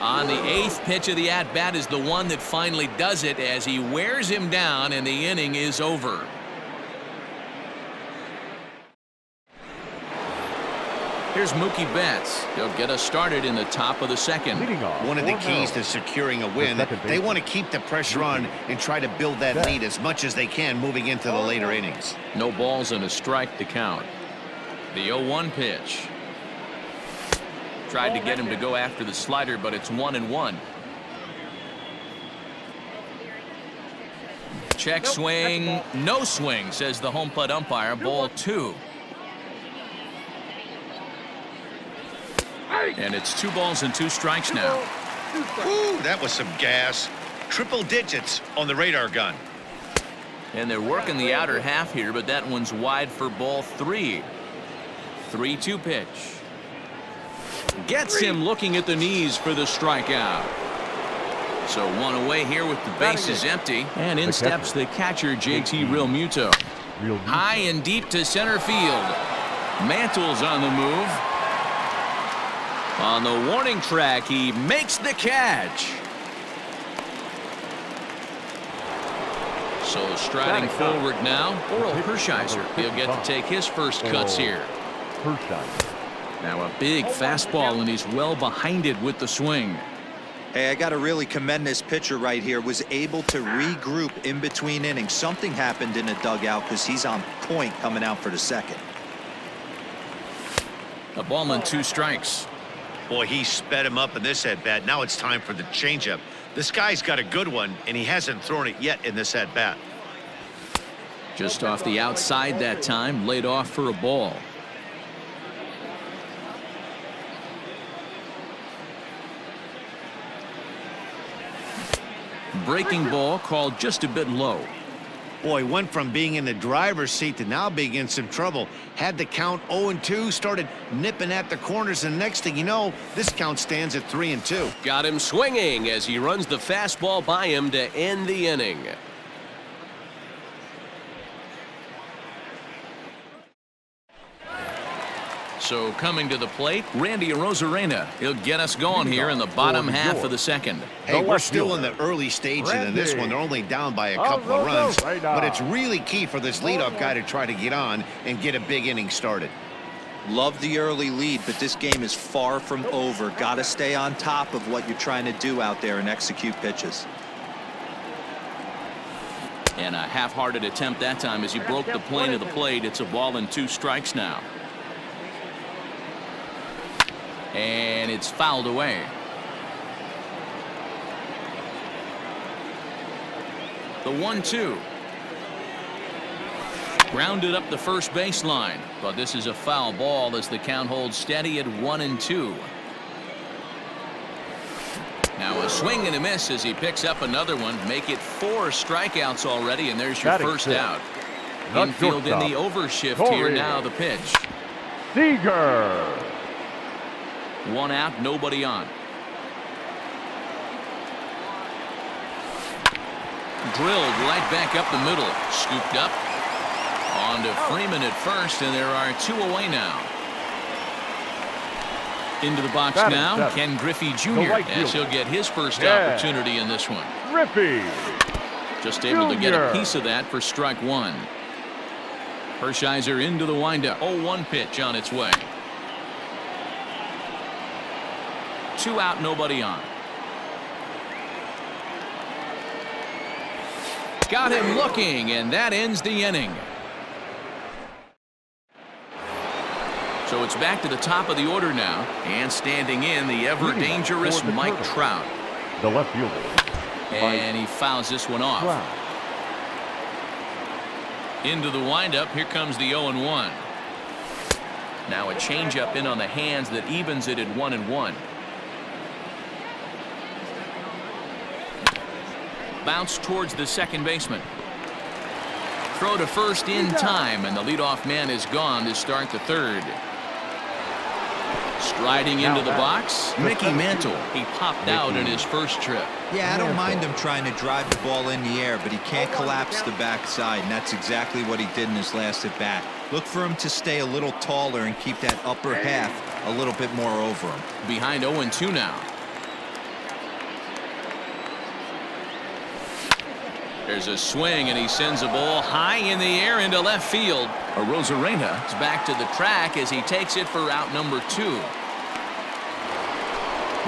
On the 8th pitch of the at-bat is the one that finally does it as he wears him down and the inning is over. Here's Mookie Betts. He'll get us started in the top of the second. One of the keys to securing a win, they want to keep the pressure on and try to build that lead as much as they can moving into the later innings. No balls and a strike to count. The 0-1 pitch. Tried to get him to go after the slider, but it's 1-1. Check swing, no swing, says the home plate umpire. Ball 2. And it's 2 balls and 2 strikes now. Ooh, that was some gas. Triple digits on the radar gun. And they're working the outer half here, but that one's wide for ball 3. 3-2 pitch. Gets him looking at the knees for the strikeout. So 1 away here with the bases empty. And in steps the catcher, JT Realmuto. High and deep to center field. Mantle's on the move. On the warning track, he makes the catch. So striding forward now, Oral Hershiser. He'll get to take his first cuts here. Now a big fastball, and he's well behind it with the swing. Hey, I got to really commend this pitcher right here. Was able to regroup in between innings. Something happened in the dugout because he's on point coming out for the second. A ball and 2 strikes. Boy, he sped him up in this at-bat. Now it's time for the changeup. This guy's got a good one, and he hasn't thrown it yet in this at-bat. Just off the outside that time, laid off for a ball. Breaking ball called just a bit low. Boy, went from being in the driver's seat to now being in some trouble. Had the count 0-2, started nipping at the corners, and next thing you know, this count stands at 3-2. Got him swinging as he runs the fastball by him to end the inning. So coming to the plate, Randy Arozarena. He'll get us going here in the bottom half of the second. Hey, we're still in the early stages in this one. They're only down by a couple of runs, but it's really key for this leadoff guy to try to get on and get a big inning started. Love the early lead, but this game is far from over. Got to stay on top of what you're trying to do out there and execute pitches. And a half-hearted attempt that time as he broke the plane of the plate. It's a ball and 2 strikes now. And it's fouled away. The 1-2. Grounded up the first baseline, but this is a foul ball as the count holds steady at 1-2. Now a swing and a miss as he picks up another one. Make it 4 strikeouts already, and there's your first out. Infield in the overshift here now. The pitch. Seager. 1 out, nobody on. Drilled right back up the middle. Scooped up. On to Freeman at first, and there are 2 away now. Into the box now, Ken Griffey Jr. as he'll get his first opportunity in this one. Griffey. Just able to get a piece of that for strike 1. Hershiser into the windup. 0-1 pitch on its way. 2 out, nobody on. Got him looking, and that ends the inning. So it's back to the top of the order now, and standing in the ever-dangerous Mike Trout. The left fielder. And he fouls this one off. Into the windup, here comes the 0-1. Now a changeup in on the hands that evens it at 1-1. Bounce towards the second baseman. Throw to first in time, and the leadoff man is gone to start the third. Striding into the box, Mickey Mantle. He popped out in his first trip. Yeah, I don't mind him trying to drive the ball in the air, but he can't collapse the backside, and that's exactly what he did in his last at bat. Look for him to stay a little taller and keep that upper half a little bit more over him. Behind 0-2 now. There's a swing, and he sends a ball high in the air into left field. Arozarena is back to the track as he takes it for out number 2.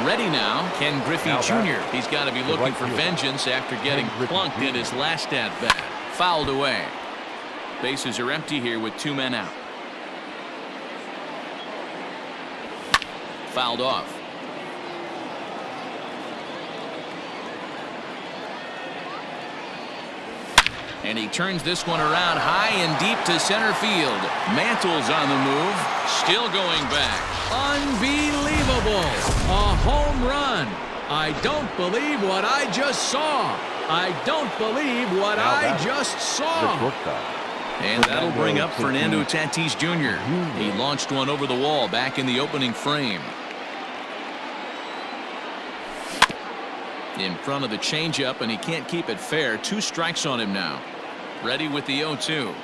Ready now, Ken Griffey Jr. He's got to be looking for vengeance after getting plunked in his last at-bat. Fouled away. Bases are empty here with 2 men out. Fouled off. And he turns this one around high and deep to center field. Mantle's on the move. Still going back. Unbelievable. A home run. I don't believe what I just saw. I don't believe what I just saw. And that'll bring up Fernando Tatis Jr. He launched one over the wall back in the opening frame. In front of the changeup, and he can't keep it fair. 2 strikes on him now. Ready with the 0-2.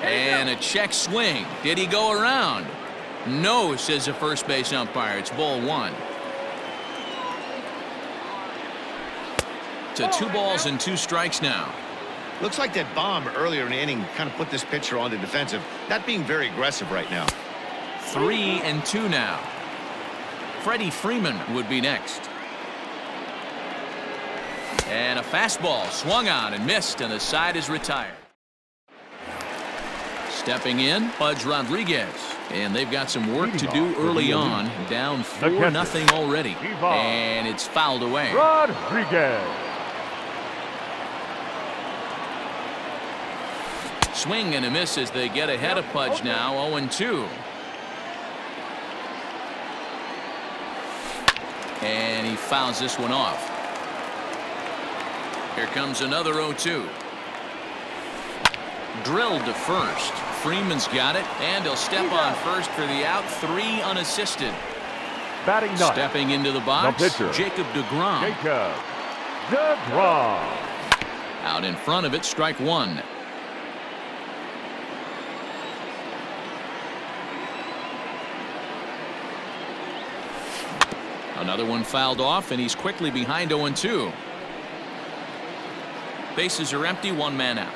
And a check swing. Did he go around? No, says the first base umpire. It's ball 1. To 2 balls and 2 strikes now. Looks like that bomb earlier in the inning kind of put this pitcher on the defensive. Not being very aggressive right now. 3-2 now. Freddie Freeman would be next. And a fastball swung on and missed, and the side is retired. Stepping in, Pudge Rodriguez. And they've got some work to do early on. Down 4-0 already. And it's fouled away. Rodriguez. Swing and a miss as they get ahead of Pudge now. 0-2. And he fouls this one off. Here comes another 0-2. Drilled to first. Freeman's got it, and he'll step on first for the out. 3 unassisted. Batting 9. Stepping into the box, the pitcher, Jacob deGrom. Jacob deGrom. Out in front of it, strike 1. Another one fouled off, and he's quickly behind 0-2. Bases are empty, 1 man out.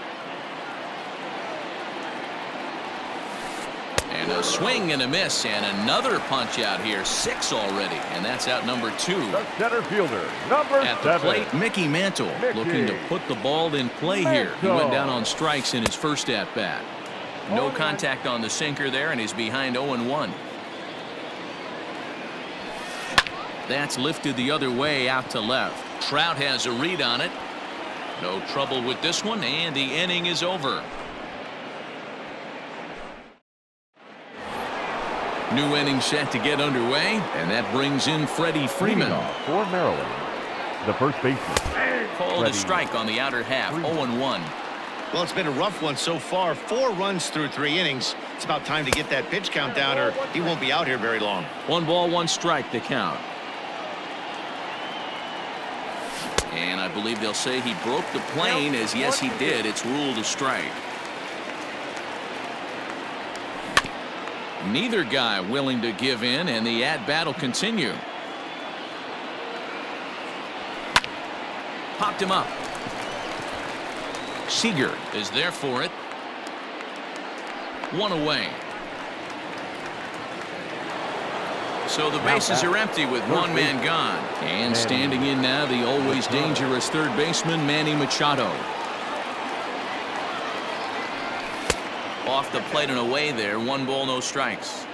And a swing and a miss, and another punch out here. 6 already, and that's out number 2. The center fielder, number 7. At the plate, Mickey Mantle looking to put the ball in play here. He went down on strikes in his first at-bat. No contact on the sinker there, and he's behind 0-1. That's lifted the other way out to left. Trout has a read on it. No trouble with this one, and the inning is over. New inning set to get underway, and that brings in Freddie Freeman. For Maryland, the first baseman. Called a strike on the outer half. 0-1. Well, it's been a rough one so far. 4 runs through 3 innings. It's about time to get that pitch count down, or he won't be out here very long. 1 ball, 1 strike to count. And I believe they'll say he broke the plane, as yes he did. It's ruled a strike. Neither guy willing to give in, and the at-bat will continue. Popped him up. Seager is there for it. 1 away. So the bases are empty with 1 man gone. And standing in now, the always dangerous third baseman, Manny Machado. Off the plate and away there. 1 ball, no strikes.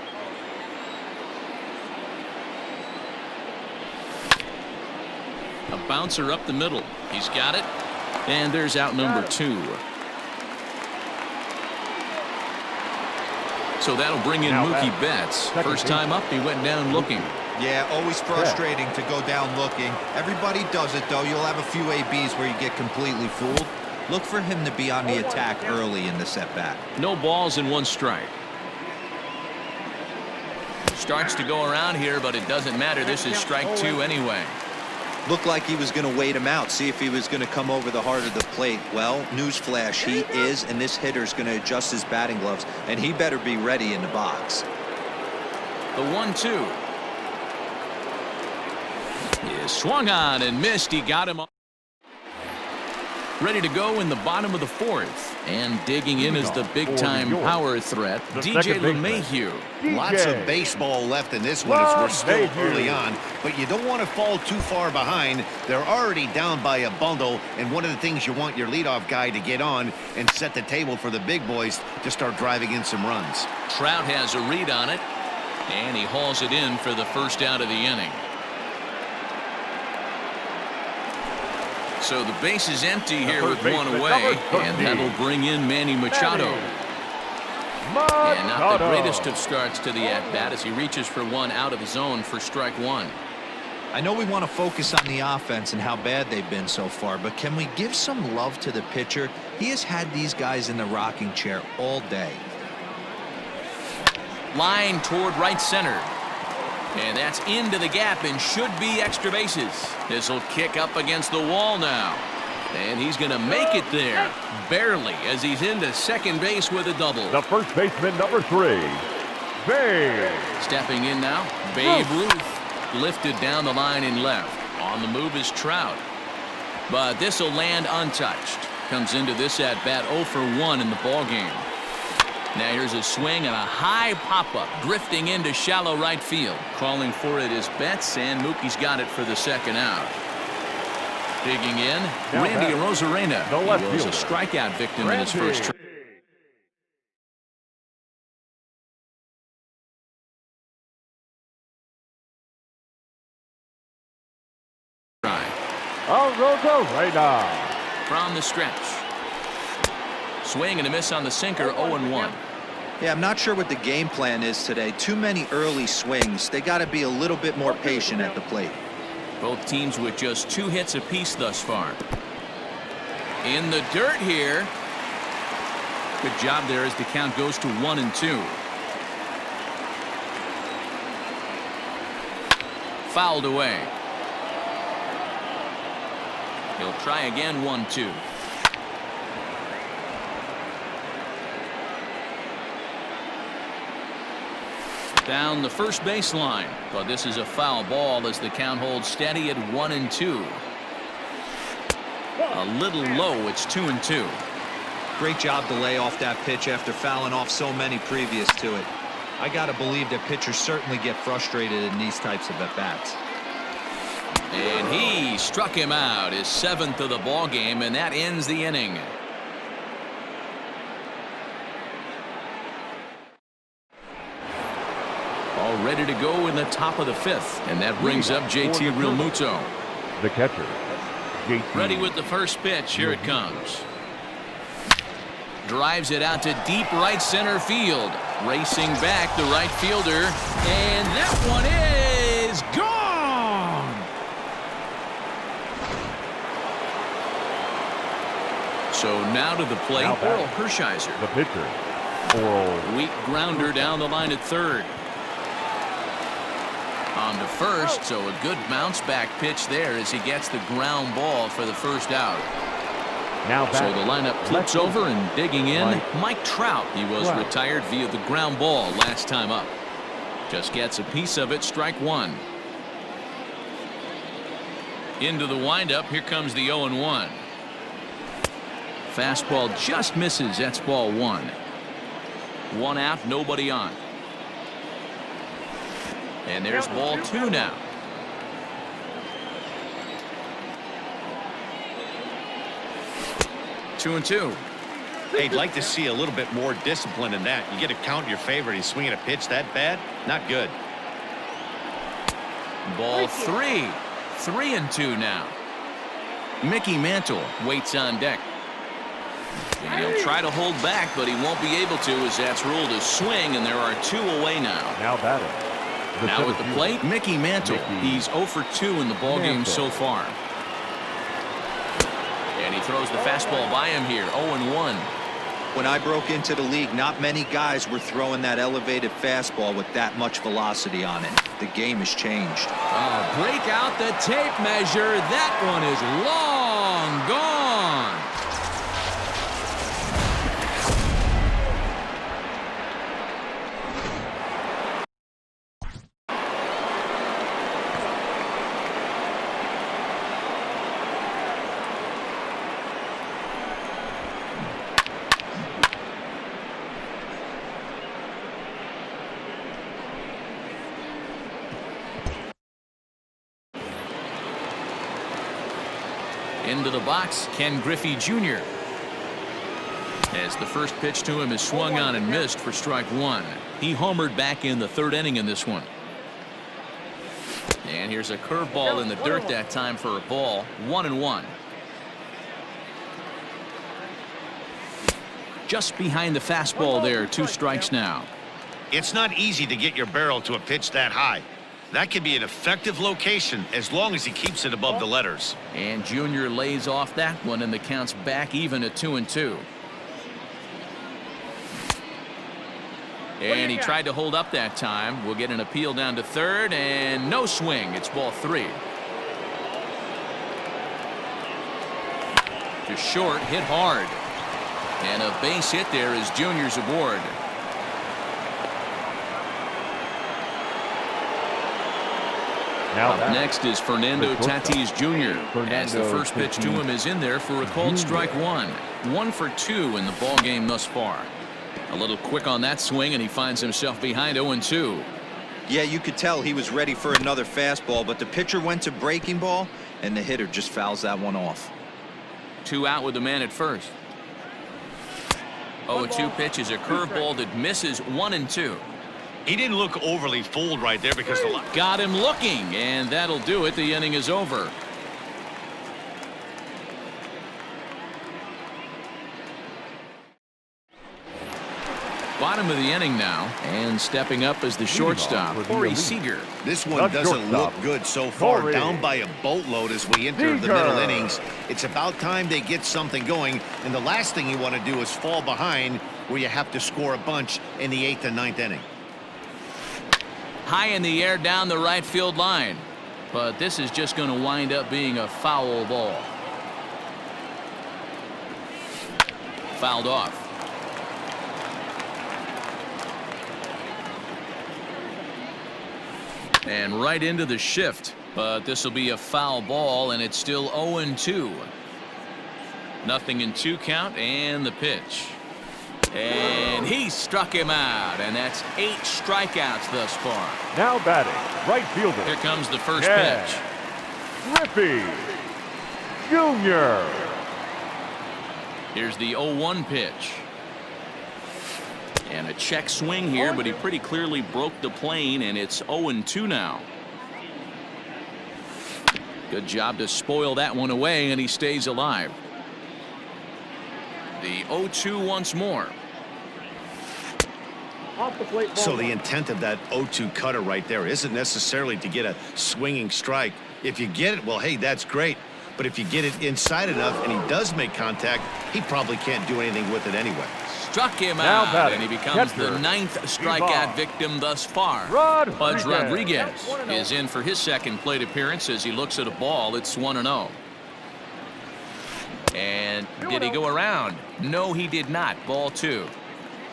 A bouncer up the middle. He's got it. And there's out number 2. So that'll bring in Mookie Betts. First time up, he went down looking. Yeah, always frustrating to go down looking. Everybody does it, though. You'll have a few ABs where you get completely fooled. Look for him to be on the attack early in the at-bat. No balls and 1 strike. Starts to go around here, but it doesn't matter. This is strike 2 anyway. Looked like he was going to wait him out, see if he was going to come over the heart of the plate. Well, newsflash, he is, and this hitter's going to adjust his batting gloves, and he better be ready in the box. The 1-2. is swung on and missed. He got him on. Ready to go in the bottom of the fourth. And digging in is the big-time power threat, DJ LeMahieu. Lots of baseball left in this one as we're still early on, but you don't want to fall too far behind. They're already down by a bundle, and one of the things you want your leadoff guy to get on and set the table for the big boys to start driving in some runs. Trout has a read on it, and he hauls it in for the first out of the inning. So the base is empty here with one away, and that'll bring in Manny Machado. And not the greatest of starts to the at-bat as he reaches for one out of the zone for strike one. I know we want to focus on the offense and how bad they've been so far, but can we give some love to the pitcher? He has had these guys in the rocking chair all day. Line toward right center. And that's into the gap and should be extra bases. This will kick up against the wall now. And he's going to make it there. Barely, as he's into second base with a double. The first baseman, number 3, Babe. Stepping in now, Babe Ruth. Lifted down the line in left. On the move is Trout. But this will land untouched. Comes into this at-bat 0 for 1 in the ballgame. Now here's a swing and a high pop-up drifting into shallow right field. Calling for it is Betts, and Mookie's got it for the second out. Digging in, Randy Arozarena. He was a strikeout victim in his first trip. Arozarena. From the stretch. Swing and a miss on the sinker, 0-1. Yeah, I'm not sure what the game plan is today. Too many early swings. They got to be a little bit more patient at the plate. Both teams with just 2 hits apiece thus far. In the dirt here. Good job there as the count goes to 1-2. Fouled away. He'll try again, 1-2. Down the first baseline, but this is a foul ball as the count holds steady at 1-2. A little low, it's 2-2. Great job to lay off that pitch after fouling off so many previous to it. I got to believe that pitchers certainly get frustrated in these types of at-bats. And he struck him out, his 7th of the ball game, and that ends the inning. All ready to go in the top of the 5th, and that brings up JT Realmuto. The catcher, JT. Ready with the first pitch. Here it comes. Drives it out to deep right center field. Racing back the right fielder, and that one is gone. So now to the plate, Oral Hershiser. The pitcher, Oral. Weak grounder down the line at third. On to first, so a good bounce back pitch there as he gets the ground ball for the first out. Now so the lineup flips over and digging in, Mike Trout. He was retired via the ground ball last time up. Just gets a piece of it, strike one. Into the windup, here comes the 0-1. Fastball just misses, that's ball one. One out, nobody on. And there's ball two now. Two and two. Hey, I'd like to see a little bit more discipline in that. You get to count your favorite. He's swinging a pitch that bad. Not good. Ball three. 3-2 now. Mickey Mantle waits on deck. And he'll try to hold back, but he won't be able to as that's ruled a swing, and there are two away now. Now batting. Now at the plate, Mickey Mantle. He's 0 for 2 in the ballgame so far. And he throws the fastball by him here, 0-1. When I broke into the league, not many guys were throwing that elevated fastball with that much velocity on it. The game has changed. Break out the tape measure. That one is long gone. Into the box, Ken Griffey Jr. As the first pitch to him is swung on and missed for strike one. He homered back in the third inning in this one. And here's a curveball in the dirt that time for a ball. 1-1. Just behind the fastball there. 2 strikes now. It's not easy to get your barrel to a pitch that high. That could be an effective location as long as he keeps it above the letters. And Junior lays off that one, and the count's back even at 2-2. And he tried to hold up that time. We'll get an appeal down to third, and no swing. It's ball 3. To short, hit hard. And a base hit there as Junior's aboard. Up next is Fernando Tatis Jr. As the first pitch to him is in there for a called strike one. 1 for 2 in the ball game thus far. A little quick on that swing, and he finds himself behind 0-2. Yeah, you could tell he was ready for another fastball, but the pitcher went to breaking ball, and the hitter just fouls that one off. 2 out with the man at first. 0-2 pitch is a curveball that misses 1-2. He didn't look overly fooled right there because the got him looking, and that'll do it. The inning is over. Bottom of the inning now, and stepping up as the shortstop, Corey Seager. This one doesn't look good so far. Down by a boatload as we enter the middle innings. It's about time they get something going, and the last thing you want to do is fall behind where you have to score a bunch in the 8th and 9th inning. High in the air down the right field line, but this is just going to wind up being a foul ball. Fouled off. And right into the shift, but this will be a foul ball, and it's still 0-2. Nothing in 2 count, and the pitch. And he struck him out, and that's 8 strikeouts thus far. Now batting, right fielder. Here comes the first pitch. Griffey Jr. Here's the 0-1 pitch. And a check swing here, but he pretty clearly broke the plane, and it's 0-2 now. Good job to spoil that one away, and he stays alive. The 0-2 once more. So the intent of that 0-2 cutter right there isn't necessarily to get a swinging strike. If you get it, well, hey, that's great. But if you get it inside enough and he does make contact, he probably can't do anything with it anyway. Struck him out, and he becomes the 9th strikeout victim thus far. Pudge Rodriguez is in for his second plate appearance as he looks at a ball. It's 1-0. And did he go around? No, he did not. Ball 2.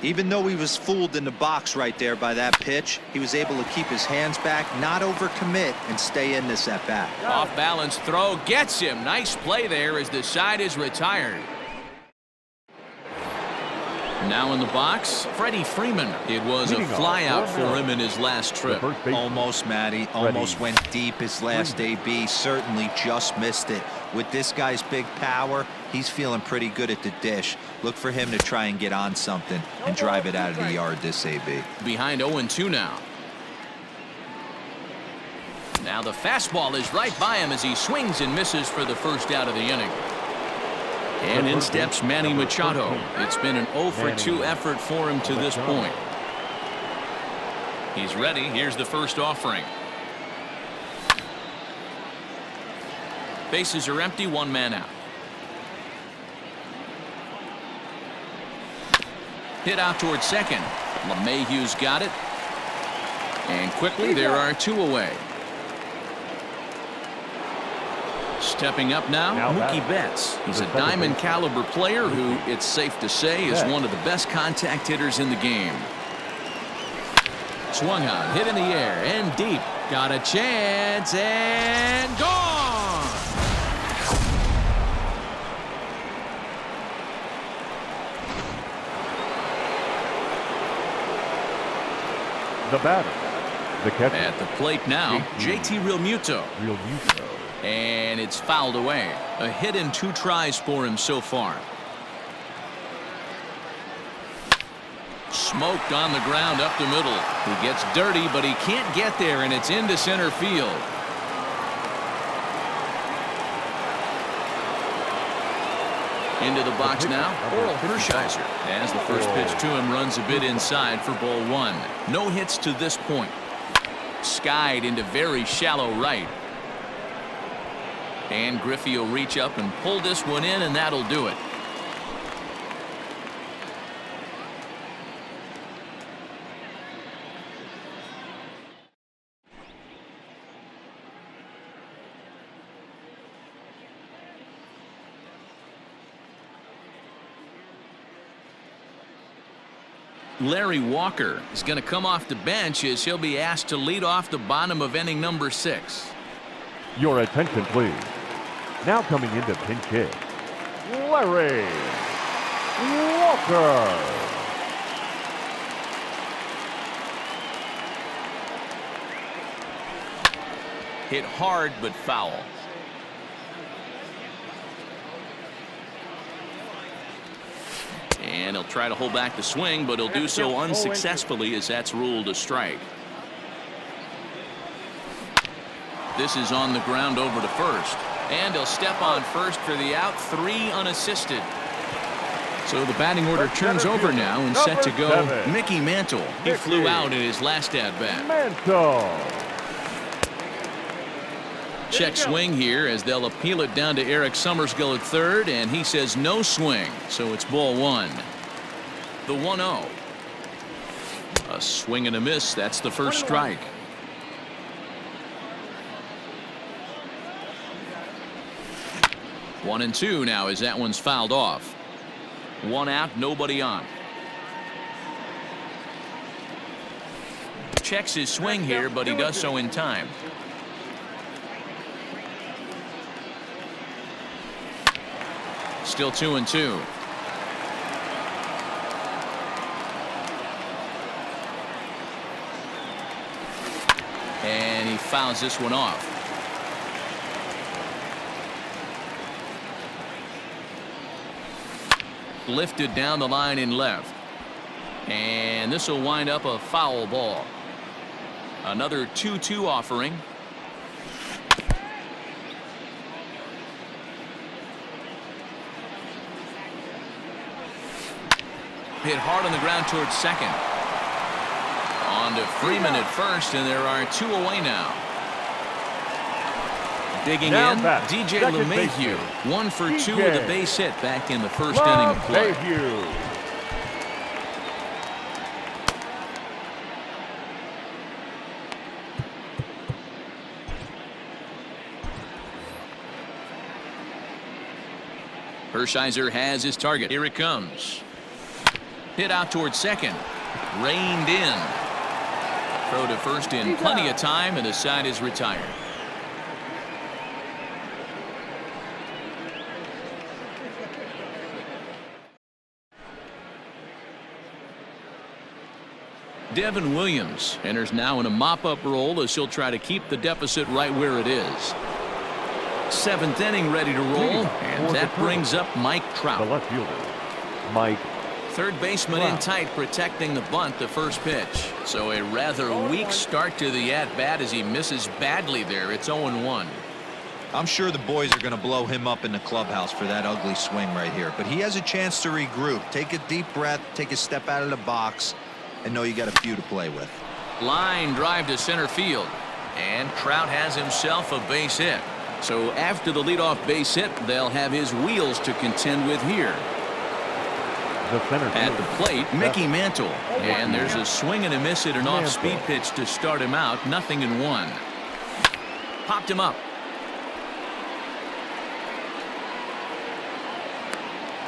Even though he was fooled in the box right there by that pitch, he was able to keep his hands back, not overcommit, and stay in this at bat. Off balance throw gets him. Nice play there as the side is retired. Now in the box, Freddie Freeman. It was a fly out for him in his last trip. Almost, Matty. Almost went deep his last AB. Certainly just missed it. With this guy's big power, he's feeling pretty good at the dish. Look for him to try and get on something and drive it out of the yard this AB. Behind 0-2 now. Now the fastball is right by him as he swings and misses for the first out of the inning. And in steps Manny Machado. It's been an 0-for-2 effort for him to this point. He's ready. Here's the first offering. Bases are empty, 1 man out. Hit out towards second. LeMahieu's got it. And quickly there are 2 away. Stepping up now, Mookie Betts. He's a diamond caliber player who, it's safe to say, is one of the best contact hitters in the game. Swung on, hit in the air, and deep. Got a chance, and gone! The batter, the catcher. At the plate now, JT Realmuto. And it's fouled away. A hit in 2 tries for him so far. Smoked on the ground up the middle. He gets dirty, but he can't get there, and it's into center field. Into the box now, Oral Hershiser, as the first pitch to him runs a bit inside for ball 1. No hits to this point. Skied into very shallow right. And Griffey will reach up and pull this one in, and that'll do it. Larry Walker is going to come off the bench as he'll be asked to lead off the bottom of inning number 6. Your attention, please. Now coming into pinch hit, Larry Walker. Hit hard but foul. And he'll try to hold back the swing, but he'll do so unsuccessfully as that's ruled a strike. This is on the ground over to first. And he'll step on first for the out, 3 unassisted. So the batting order turns over now and set to go. Mickey Mantle. He flew out in his last at-bat. Mantle. Check swing here as they'll appeal it down to Eric Summersgill at third, and he says no swing, so it's ball 1. The 1-0. A swing and a miss. That's the first strike. One and 2 now as that one's fouled off. 1 out, nobody on. Checks his swing here, but he does so in time. Still 2 and 2. And he fouls this one off. Lifted down the line in left. And this will wind up a foul ball. Another 2-2 offering. Hit hard on the ground towards second. On to Freeman at first, and there are 2 away now. Digging Now in, back, DJ second LeMahieu. baseman. 1 for 2 DJ with a base hit back in the first inning of play. LeMahieu. Hershiser has his target. Here it comes. Hit out towards second. Reined in. Throw to first in plenty of time, and the side is retired. Devin Williams enters now in a mop-up role as he'll try to keep the deficit right where it is. 7th inning ready to roll, and that brings up Mike The Trout. left fielder, Mike. Third baseman in tight, protecting the bunt the first pitch. So a rather weak start to the at-bat as he misses badly there. It's 0-1. I'm sure the boys are going to blow him up in the clubhouse for that ugly swing right here, but he has a chance to regroup. Take a deep breath, take a step out of the box, and know you got a few to play with. Line drive to center field, and Trout has himself a base hit. So after the leadoff base hit, they'll have his wheels to contend with here. The center At fielder, the plate, Mickey Mantle. And there's a swing and a miss at an off-speed pitch to start him out. 0-1. Popped him up.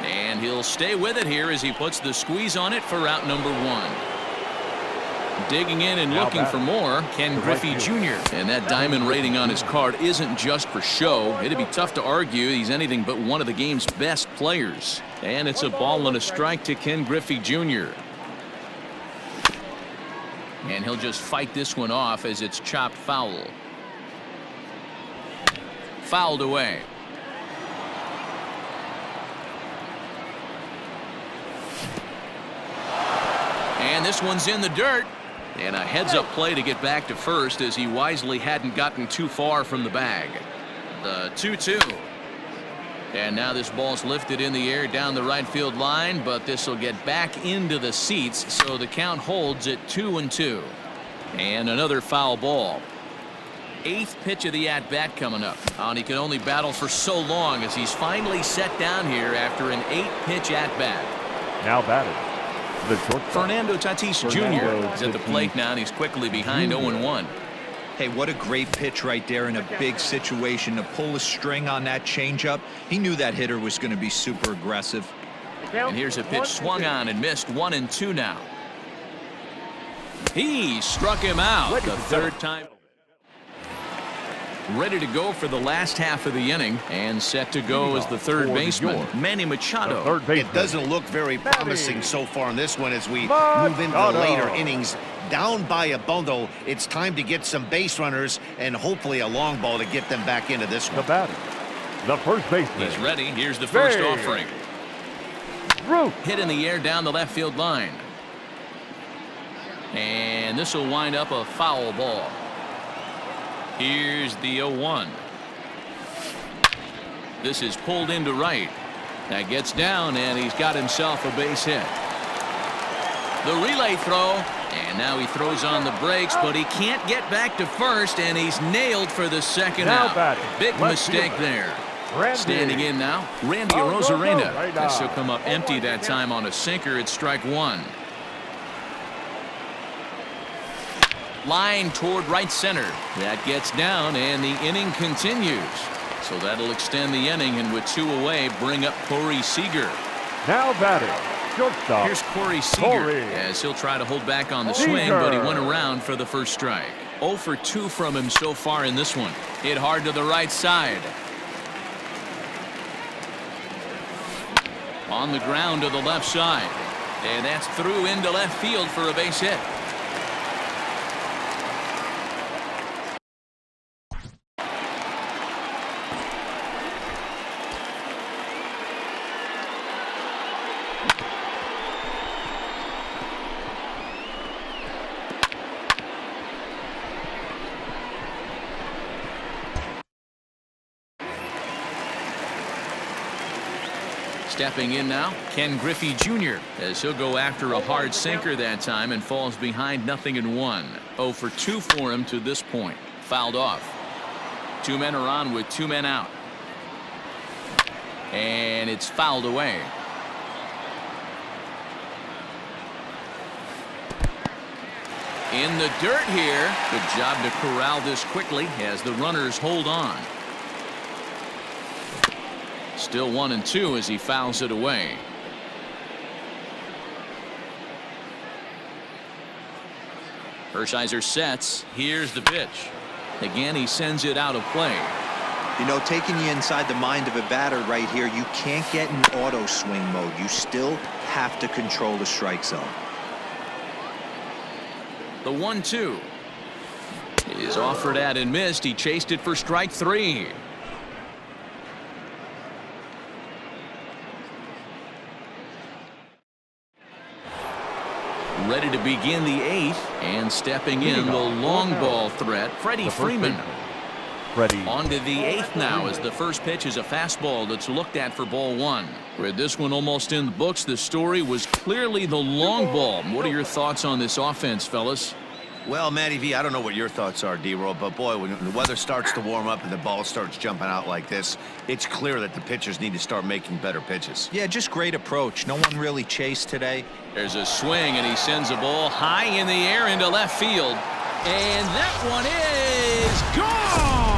And he'll stay with it here as he puts the squeeze on it for out number 1. Digging in and looking for more, Ken Griffey Jr. And that diamond rating on his card isn't just for show. It'd be tough to argue he's anything but one of the game's best players. And it's a ball and a strike to Ken Griffey Jr. And he'll just fight this one off as it's chopped foul. Fouled away. And this one's in the dirt. And a heads-up play to get back to first as he wisely hadn't gotten too far from the bag. The 2-2. And now this ball's lifted in the air down the right field line, but this will get back into the seats, so the count holds at 2-2. And another foul ball. 8th pitch of the at-bat coming up. And he can only battle for so long as he's finally set down here after an 8-pitch at-bat. Now batting, the shortstop, Fernando Tatis Jr. is at the plate now, and he's quickly behind 0-1. Hey, what a great pitch right there in a big situation to pull a string on that changeup. He knew that hitter was going to be super aggressive. And here's a pitch swung on and missed. 1-2 now. He struck him out the third time. Ready to go for the last half of the inning and set to go as the third baseman, Manny Machado. It doesn't look very promising so far in this one as we move into the later innings. Down by a bundle, it's time to get some base runners and hopefully a long ball to get them back into this one. The batter, the first baseman. He's ready. Here's the first offering. Root. Hit in the air down the left field line. And this will wind up a foul ball. Here's the 0-1. This is pulled into right. That gets down, and he's got himself a base hit. The relay throw, and now he throws on the brakes, but he can't get back to first, and he's nailed for the second out. Big mistake there. Standing in now, Randy Arozarena. This will come up empty that time on a sinker at strike one. Line toward right center. That gets down, and the inning continues. So that'll extend the inning, and with 2 away, bring up Corey Seager. Now batting, shortstop. Here's Corey Seager as he'll try to hold back on the swing, but he went around for the first strike. 0 for 2 from him so far in this one. Hit hard to the right side. On the ground to the left side. And that's through into left field for a base hit. Stepping in now, Ken Griffey Jr. as he'll go after a hard sinker that time and falls behind 0-1. 0 for 2 for him to this point. Fouled off. 2 men are on with 2 men out. And it's fouled away. In the dirt here. Good job to corral this quickly as the runners hold on. Still 1-2 as he fouls it away. Hershiser sets. Here's the pitch. Again, he sends it out of play. You know, taking you inside the mind of a batter right here, you can't get in auto swing mode. You still have to control the strike zone. The 1-2 is offered at and missed. He chased it for strike 3. Ready to begin the 8th, and stepping in the long ball threat, Freddie Freeman. On to the 8th now as the first pitch is a fastball that's looked at for ball 1. With this one almost in the books, the story was clearly the long ball. What are your thoughts on this offense, fellas? Well, Matty V, I don't know what your thoughts are, D-Roll, but boy, when the weather starts to warm up and the ball starts jumping out like this, it's clear that the pitchers need to start making better pitches. Yeah, just great approach. No one really chased today. There's a swing, and he sends a ball high in the air into left field. And that one is gone!